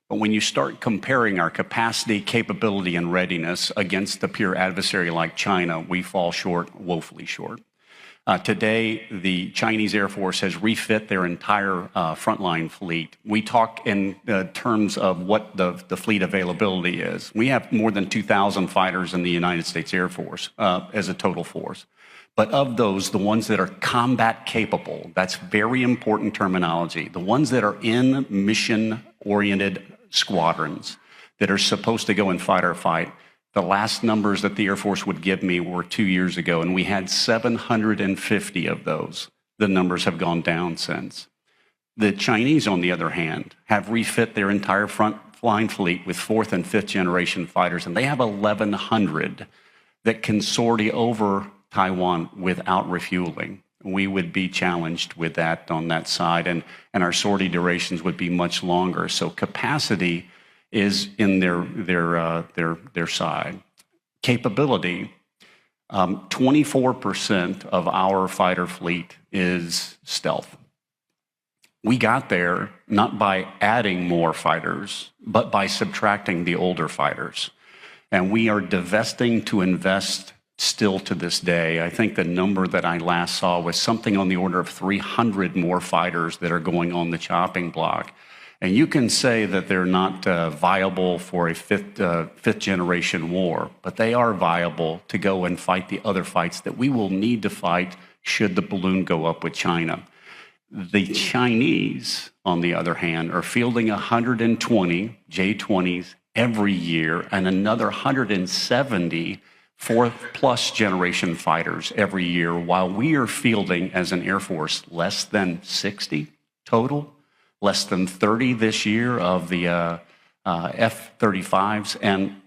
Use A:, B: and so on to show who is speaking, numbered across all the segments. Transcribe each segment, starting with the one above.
A: But when you start comparing our capacity, capability, and readiness against the peer adversary like China, we fall short, woefully short. Today, the Chinese Air Force has refit their entire frontline fleet. We talk in terms of what the fleet availability is. We have more than 2,000 fighters in the United States Air Force as a total force. But of those, the ones that are combat capable, that's very important terminology, the ones that are in mission-oriented squadrons that are supposed to go and fight our fight, the last numbers that the Air Force would give me were 2 years ago, and we had 750 of those. The numbers have gone down since. The Chinese, on the other hand, have refit their entire frontline fleet with 4th and 5th generation fighters, and they have 1,100 that can sortie over Taiwan without refueling. We would be challenged with that on that side, and our sortie durations would be much longer. So capacity is in their side. Capability, 24% of our fighter fleet is stealth. We got there not by adding more fighters, but by subtracting the older fighters. And we are divesting to invest still to this day. I think the number that I last saw was something on the order of 300 more fighters that are going on the chopping block. And you can say that they're not viable for a fifth generation war, but they are viable to go and fight the other fights that we will need to fight should the balloon go up with China. The Chinese, on the other hand, are fielding 120 J-20s every year and another 170 4th+ generation fighters every year, while we are fielding, as an Air Force, less than 60 total, less than 30 this year of the F-35s. And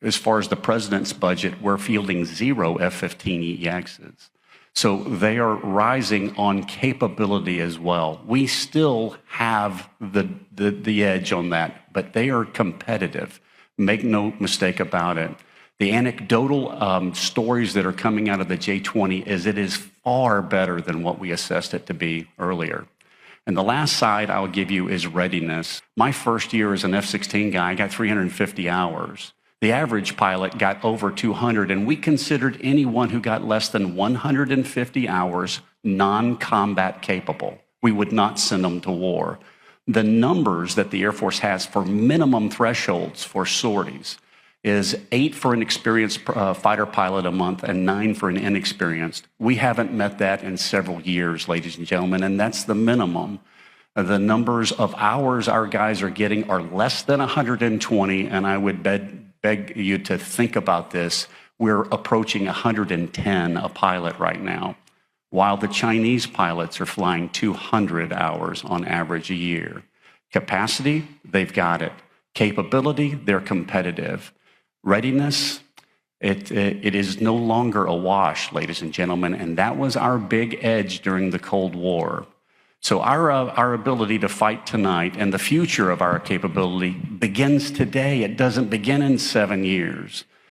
A: as far as the president's budget, we're fielding 0 F-15EXs. So they are rising on capability as well. We still have the edge on that, but they are competitive. Make no mistake about it. The anecdotal stories that are coming out of the J-20 is it is far better than what we assessed it to be earlier. And the last side I'll give you is readiness. My first year as an F-16 guy, I got 350 hours. The average pilot got over 200, and we considered anyone who got less than 150 hours non-combat capable. We would not send them to war. The numbers that the Air Force has for minimum thresholds for sorties is 8 for an experienced fighter pilot a month and 9 for an inexperienced. We haven't met that in several years, ladies and gentlemen, and that's the minimum. The numbers of hours our guys are getting are less than 120, and I would beg you to think about this. We're approaching 110 a pilot right now, while the Chinese pilots are flying 200 hours on average a year. Capacity, they've got it. Capability, they're competitive. Readiness, it is no longer a wash, ladies and gentlemen, and that was our big edge during the Cold War. So our ability to fight tonight and the future of our capability begins today. It doesn't begin in 7 years.